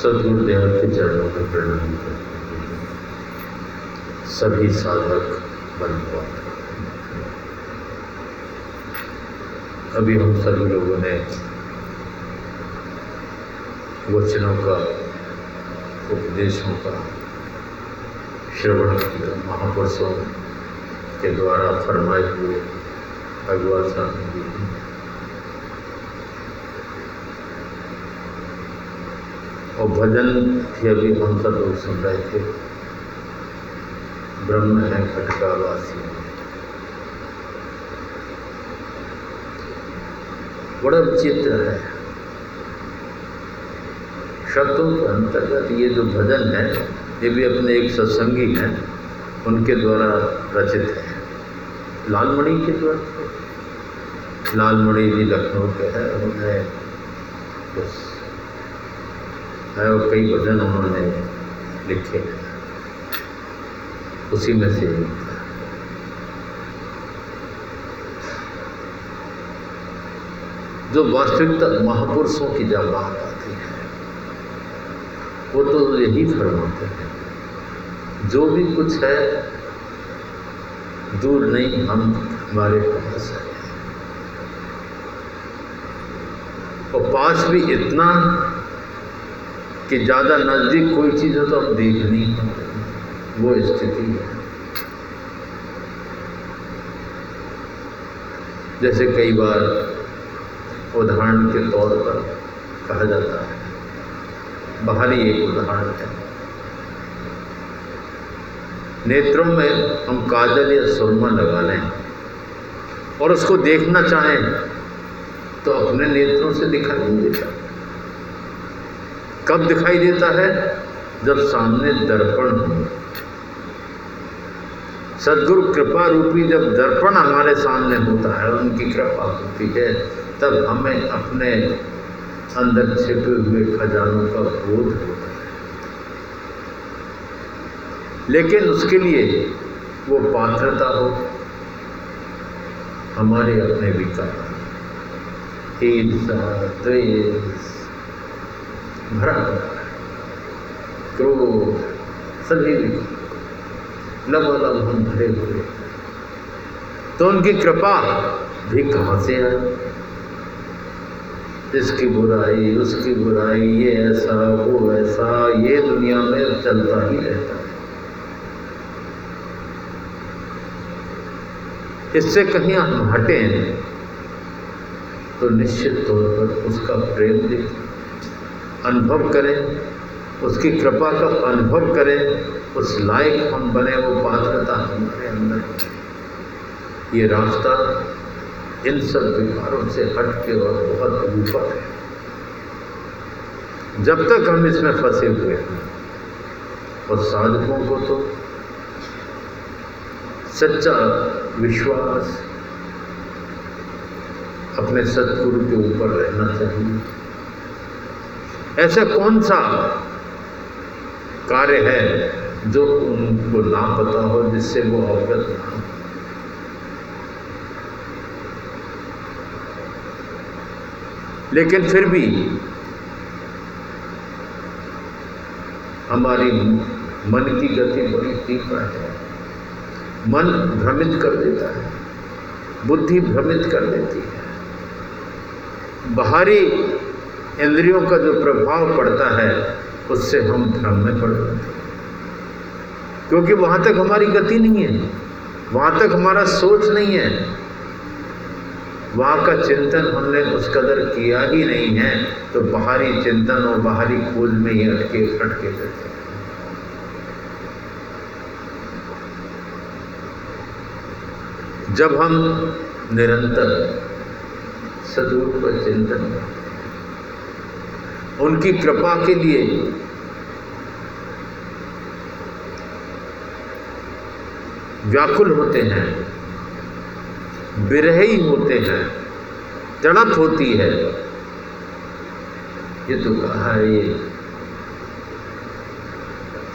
सद्गुरुदेव के चरणों में प्रणाम करते हुए सभी साधक बंधुओं, अभी हम सभी लोगों ने वचनों का, उपदेशों का श्रवण किया। महापुरुषों के द्वारा फरमाए हुए भगवान सामने भी और भजन भी अभी हम सब लोग सुन रहे थे। ब्रह्म है खटकावासी, बड़ा विचित्र है। शब्दों के अंतर्गत ये जो भजन है ये भी अपने एक सत्संगी हैं उनके द्वारा रचित है, लालमणि के द्वारा। लालमणि जी लखनऊ के हैं, उन्होंने है और कई भजन उन्होंने लिखे हैं, उसी में से एक था। जो वास्तविकता महापुरुषों की जब बात आती है वो तो यही फरमाते हैं, जो भी कुछ है दूर नहीं, हम हमारे पास है। और पास भी इतना कि ज़्यादा नज़दीक कोई चीज़ हो तो हम देख नहीं पाते, वो स्थिति है। जैसे कई बार उदाहरण के तौर पर कहा जाता है, बाहरी एक उदाहरण है, नेत्रों में हम काजल या सुरमा लगा लें और उसको देखना चाहें तो अपने नेत्रों से दिखाई नहीं देता। कब दिखाई देता है? जब सामने दर्पण हो। सद्गुरु कृपा रूपी जब दर्पण हमारे सामने होता है, उनकी कृपा होती है, तब हमें अपने अंदर छिपे हुए खजानों का बोध होता है। लेकिन उसके लिए वो पात्रता हो, हमारे अपने विकार, ईर्ष्या, द्वेष, भरा क्रोध, सभी लबालब हम भरे हुए, तो उनकी कृपा भी कहाँ से आए? इसकी बुराई, उसकी बुराई, ये ऐसा वो ऐसा, ये दुनिया में चलता ही रहता है। इससे कहीं हम हटें तो निश्चित तौर पर उसका प्रेम देखें, अनुभव करें, उसकी कृपा का अनुभव करें, उस लायक हम बने, वो पात्रता हमारे अंदर हो। ये रास्ता इन सब विकारों से हट के और बहुत ऊपर है। जब तक हम इसमें फंसे हुए हैं, और साधकों को तो सच्चा विश्वास अपने सद्गुरु के ऊपर रहना चाहिए। ऐसा कौन सा कार्य है जो उनको ना पता हो, जिससे वो अवगत ना हो? लेकिन फिर भी हमारी मन की गति बड़ी तीव्र है, मन भ्रमित कर देता है, बुद्धि भ्रमित कर देती है। बाहरी इंद्रियों का जो प्रभाव पड़ता है उससे हम भ्रम में पड़ जाते हैं, क्योंकि वहाँ तक हमारी गति नहीं है, वहाँ तक हमारा सोच नहीं है, वहाँ का चिंतन हमने उस कदर किया ही नहीं है, तो बाहरी चिंतन और बाहरी खोज में ही अटके रहते हैं। जब हम निरंतर सद्गुरु का चिंतन, उनकी कृपा के लिए व्याकुल होते हैं, विरही होते हैं, तड़प होती है, ये तो कहा है, ये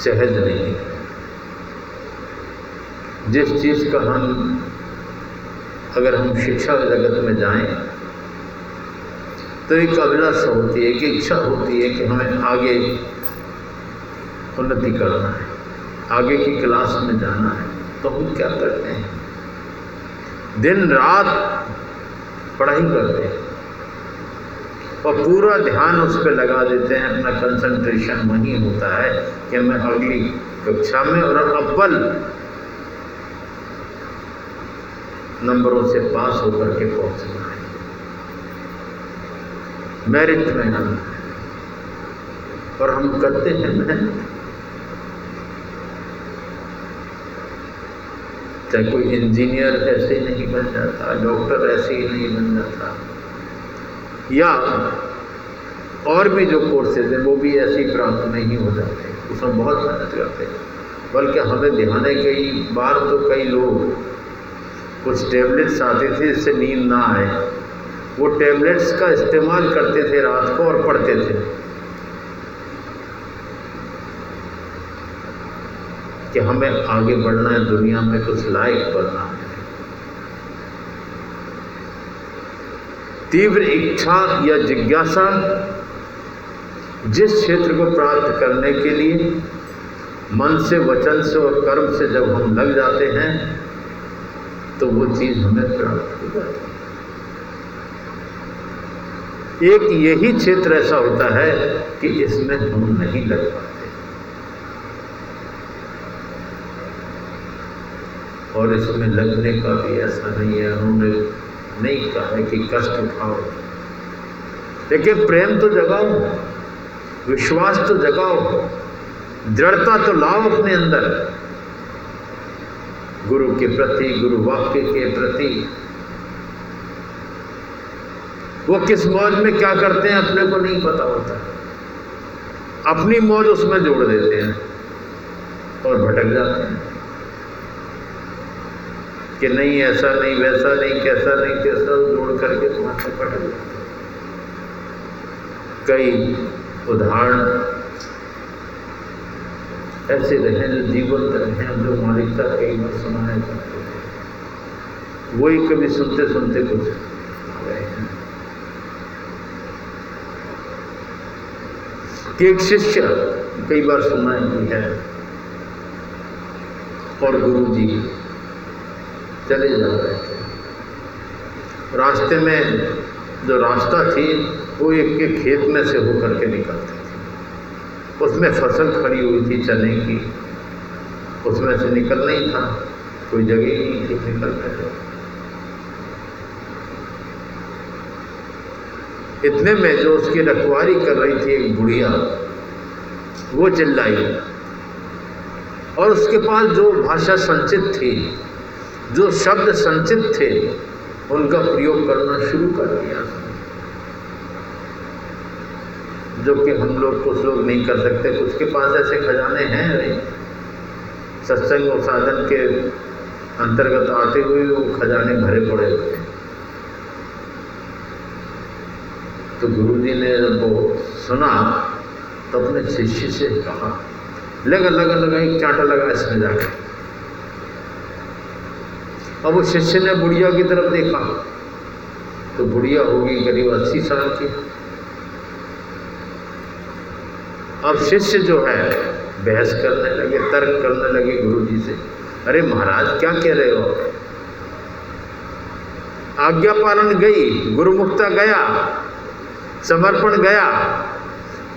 सहज नहीं है। जिस चीज का अगर हम शिक्षा जगत में जाएं तो एक अभिलाषा होती है, एक इच्छा होती है कि हमें आगे उन्नति करना है, आगे की क्लास में जाना है। तो हम क्या करते हैं, दिन रात पढ़ाई करते हैं और पूरा ध्यान उस पर लगा देते हैं, अपना कंसंट्रेशन वहीं होता है कि मैं अगली कक्षा में और अव्वल नंबरों से पास होकर के पहुंचना है, मेरिट में आना है। और हम करते हैं मेहनत, चाहे कोई इंजीनियर ऐसे नहीं बन जाता, डॉक्टर ऐसे ही नहीं बन जाता, या और भी जो कोर्सेज हैं वो भी ऐसे ही प्राप्त नहीं हो जाते, उसमें बहुत मेहनत करते हैं। बल्कि हमें ध्यान है, कई बार तो कई लोग कुछ टैबलेट्स आते थे जिससे नींद ना आए, वो टैबलेट्स का इस्तेमाल करते थे रात को और पढ़ते थे कि हमें आगे बढ़ना है, दुनिया में कुछ लायक बनना है। तीव्र इच्छा या जिज्ञासा जिस क्षेत्र को प्राप्त करने के लिए मन से, वचन से और कर्म से जब हम लग जाते हैं तो वो चीज हमें प्राप्त हो जाती है। एक यही क्षेत्र ऐसा होता है कि इसमें हम नहीं लग पाते, और इसमें लगने का भी ऐसा नहीं है, उन्होंने नहीं कहा है कि कष्ट उठाओ, लेकिन प्रेम तो जगाओ, विश्वास तो जगाओ, दृढ़ता तो लाओ अपने अंदर, गुरु के प्रति, गुरु वाक्य के प्रति। वो किस मौज में क्या करते हैं अपने को नहीं पता होता, अपनी मौज उसमें जोड़ देते हैं और भटक जाते हैं कि नहीं ऐसा नहीं, वैसा नहीं, कैसा नहीं, कैसा, जोड़ करके माथे भटक जाते। कई उदाहरण ऐसे रहे जो जीवंत रहे, जो मालिकता कई बार सुनाए जाते हैं, वही कभी सुनते सुनते कुछ आ गए हैं। कि एक शिष्य कई बार सुनाए भी है और गुरु जी चले जा रहे थे, रास्ते में जो रास्ता थी वो एक के खेत में से होकर के निकलते थे, उसमें फसल खड़ी हुई थी चने की, उसमें से निकलना ही था, कोई जगह ही नहीं थी निकलने थे। इतने में जो उसकी रखवाली कर रही थी एक बुढ़िया, वो चिल्लाई और उसके पास जो भाषा संचित थी, जो शब्द संचित थे, उनका प्रयोग करना शुरू कर दिया, जो कि हम लोग कुछ लोग नहीं कर सकते। कुछ के पास ऐसे खजाने हैं, सत्संग और साधन के अंतर्गत आते हुए वो खजाने भरे पड़े हुए हैं। तो गुरु जी ने जब वो सुना तो अपने शिष्य से कहा, लगा एक चांटा लगा इसमें जाकर। अब वो शिष्य ने बुढ़िया की तरफ देखा तो बुढ़िया होगी करीब 80 साल की। अब शिष्य जो है बहस करने लगे, तर्क करने लगे गुरु जी से, अरे महाराज क्या कह रहे हो, आज्ञा पालन गई, गुरुमुखता गया, समर्पण गया,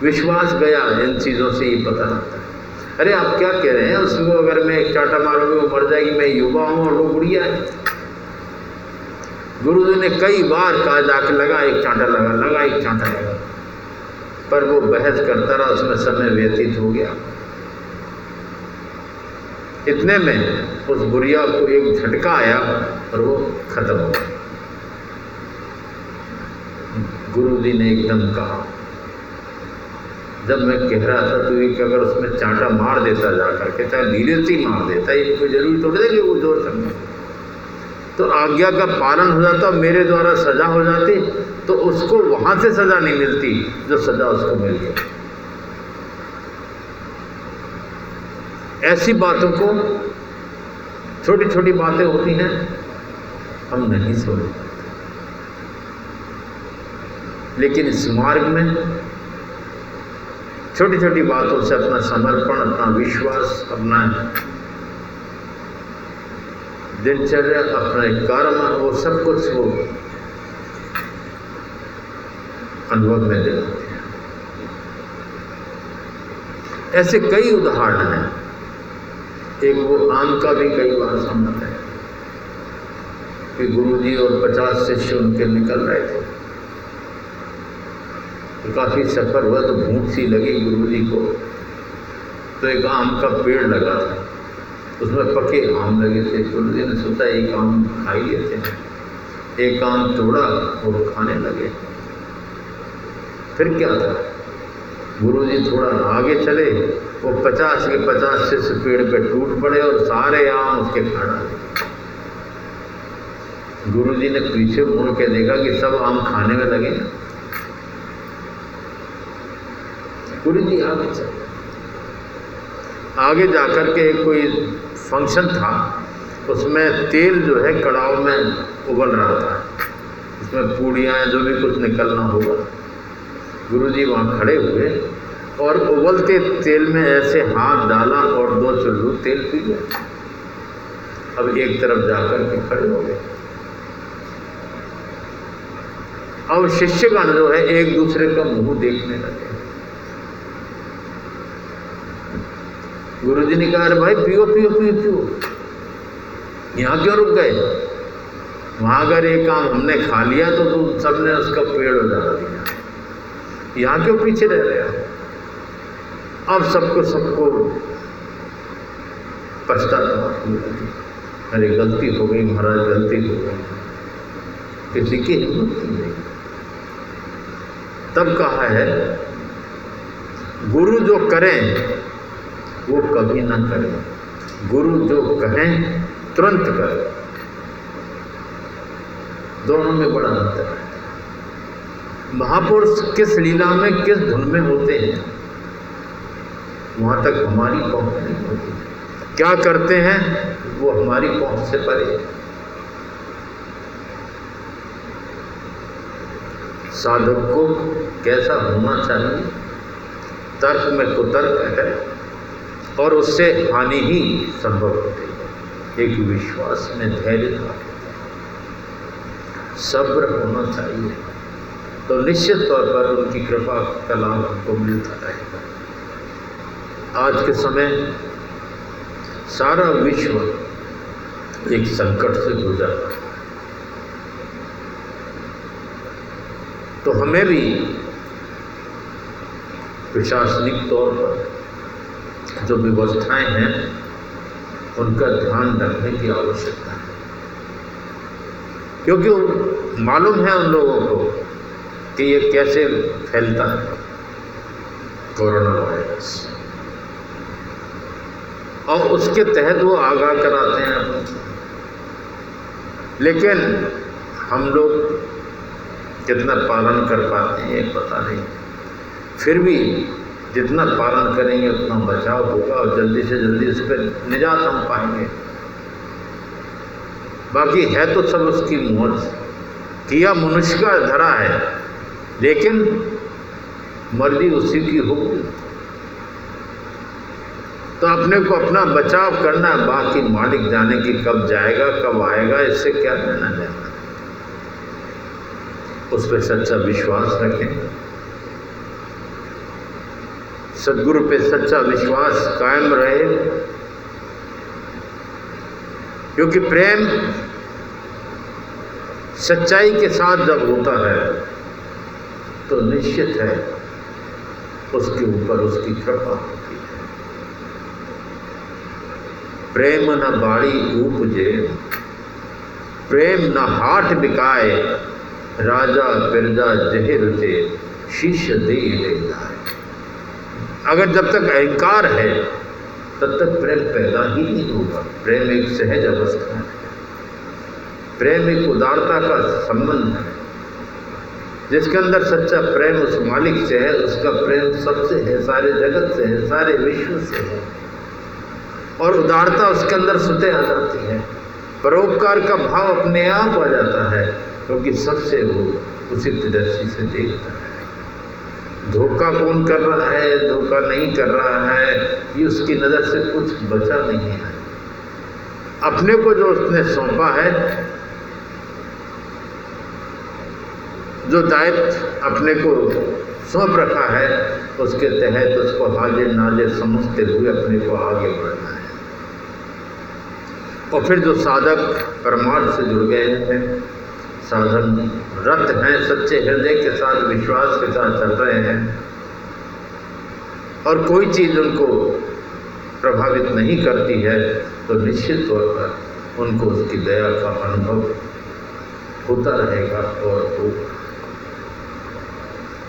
विश्वास गया, इन चीजों से ये पता लगता है। अरे आप क्या कह रहे हैं, उसको अगर मैं एक चांटा मारूंगा वो मर जाएगी, मैं युवा हूं और वो बुढ़िया है। गुरु जी ने कई बार कहा जाके लगा एक चांटा लगा एक चांटा लगा, पर वो बहस करता रहा, उसमें समय व्यतीत हो गया। इतने में उस बुढ़िया को एक झटका आया और वो खत्म हो गया। गुरु जी ने एकदम कहा, जब मैं कह रहा था तो ये कि अगर उसमें चांटा मार देता जाकर के, चाहे धीरे से ही मार देता, ये कोई जरूरी थोड़ी है कि वो जोर करना, तो आज्ञा का पालन हो जाता, मेरे द्वारा सजा हो जाती, तो उसको वहां से सजा नहीं मिलती जो सजा उसको मिल गई। ऐसी बातों को, छोटी छोटी बातें होती हैं, हम नहीं सोच पाते। लेकिन इस मार्ग में छोटी छोटी बातों से अपना समर्पण, अपना विश्वास, अपना दिनचर्या, अपने कर्म, वो सब कुछ वो अनुभव में दिलाते हैं। ऐसे कई उदाहरण हैं। एक वो आम का भी कई बार संबंध है कि गुरुजी और 50 शिष्य उनके निकल रहे थे, तो काफी सफर हुआ तो भूख सी लगी गुरुजी को, तो एक आम का पेड़ लगा था, उसमें पके आम लगे थे। गुरुजी ने सोचा एक आम खा ही लेते हैं, एक आम तोड़ा और खाने लगे। फिर क्या था, गुरुजी थोड़ा आगे चले, वो 50 के 50 शिष्य पेड़ पे टूट पड़े और सारे आम उसके खा डाले। गुरुजी ने पीछे मुड़ के देखा कि सब आम खाने में लगे। गुरुजी आगे चले, आगे जाकर के कोई फंक्शन था, उसमें तेल जो है कड़ाव में उबल रहा था, उसमें पूड़ियाँ जो भी कुछ निकलना होगा। गुरुजी वहाँ खड़े हुए और उबलते तेल में ऐसे हाथ डाला और 2 चुल्लू तेल पी गए। अब एक तरफ जाकर के खड़े हो गए। अब शिष्यगण जो है एक दूसरे का मुंह देखने लगे। गुरुजी ने कहा, अरे भाई पियो पियो पियो पियो, यहाँ क्यों रुक गए? वहां अगर एक काम हमने खा लिया तो तुम सबने उसका पेड़ उजाड़ दिया, यहाँ क्यों पीछे रह रहे हो? अब सबको पछतावा, अरे गलती हो गई महाराज, गलती हो गई। किसी की हिम्मत नहीं। तब कहा है, गुरु जो करें वो कभी ना करें, गुरु जो कहें तुरंत करें। दोनों में बड़ा अंतर है। महापुरुष किस लीला में, किस धुन में होते हैं, वहां तक हमारी पहुंच नहीं होती। क्या करते हैं वो हमारी पहुंच से परे है। साधक को कैसा होना चाहिए, तर्क में कुतर्क है और उससे हानि ही संभव होती है। एक विश्वास में धैर्यता, सब्र होना चाहिए, तो निश्चित तौर पर उनकी कृपा का लाभ हमको मिलता रहेगा। आज के समय सारा विश्व एक संकट से गुजर रहा है, तो हमें भी प्रशासनिक तौर पर जो व्यवस्थाएं हैं उनका ध्यान रखने की आवश्यकता है, क्योंकि मालूम है उन लोगों को कि ये कैसे फैलता है कोरोना वायरस, और उसके तहत वो आगाह कराते हैं। लेकिन हम लोग कितना पालन कर पाते हैं ये पता नहीं, फिर भी जितना पालन करेंगे उतना बचाव होगा और जल्दी से जल्दी इस पर निजात हम पाएंगे। बाकी है तो सब उसकी मौज, किया मनुष्य का धरा है, लेकिन मर्जी उसी की होगी। तो अपने को अपना बचाव करना, बाकी मालिक जाने की कब जाएगा कब आएगा, इससे क्या लेना देना। उस पर सच्चा विश्वास रखें, सद्गुरु पे सच्चा विश्वास कायम रहे, क्योंकि प्रेम सच्चाई के साथ जब होता है तो निश्चित है उसके ऊपर उसकी कृपा होती है। प्रेम न बाड़ी उपजे, प्रेम न हाट बिकाए, राजा बिरजा जहे रुचे, शीश दे लेता है। अगर जब तक अहंकार है तब तक प्रेम पैदा ही नहीं होगा। प्रेम एक सहज अवस्था है, प्रेम एक उदारता का संबंध है। जिसके अंदर सच्चा प्रेम उस मालिक से है, उसका प्रेम सबसे है, सारे जगत से है, सारे विश्व से है, और उदारता उसके अंदर स्वतः आ जाती है। परोपकार का भाव अपने आप आ जाता है, क्योंकि सबसे वो उचित दृष्टि से देखता है। धोखा कौन कर रहा है, धोखा नहीं कर रहा है, ये उसकी नज़र से कुछ बचा नहीं है। अपने को जो उसने सौंपा है, जो दायित्व अपने को सौंप रखा है, उसके तहत उसको हाजिर नाजिर समझते हुए अपने को आगे बढ़ना है। और फिर जो साधक परमार्थ से जुड़ गए हैं, साधन रत हैं, सच्चे हृदय के साथ विश्वास के साथ चल रहे हैं और कोई चीज़ उनको प्रभावित नहीं करती है, तो निश्चित तौर पर उनको उसकी दया का अनुभव होता रहेगा और होगा।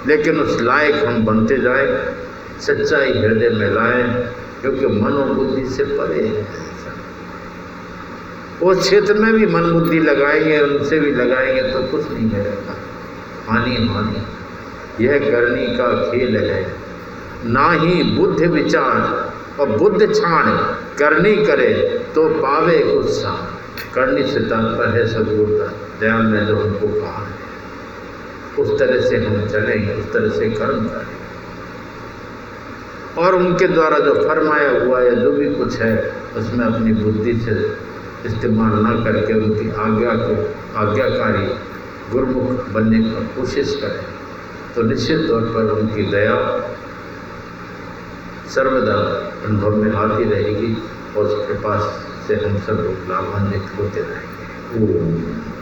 लेकिन उस लायक हम बनते जाएं, सच्चाई हृदय में लाएं, क्योंकि मन और बुद्धि से परे है। उस क्षेत्र में भी मन बुद्धि लगाएंगे, उनसे भी लगाएंगे तो कुछ नहीं मिलेगा, हानि हानि। यह करनी का खेल है, ना ही बुद्ध विचार और बुद्ध छाण करनी करे तो पावे उत्साह। करनी से तात्पर्य है सदगुरु का दयाल ने जो हमको कहा है, उस तरह से हम चलें, उस तरह से कर्म करें और उनके द्वारा जो फरमाया हुआ या जो भी कुछ है उसमें अपनी बुद्धि से इस्तेमाल न करके उनकी आज्ञा को आज्ञाकारी गुरुमुख बनने की कोशिश करें, तो निश्चित तौर पर उनकी दया सर्वदा अनुभव में आती रहेगी और उस कृपा से हम सब लोग लाभान्वित होते रहेंगे। ओम।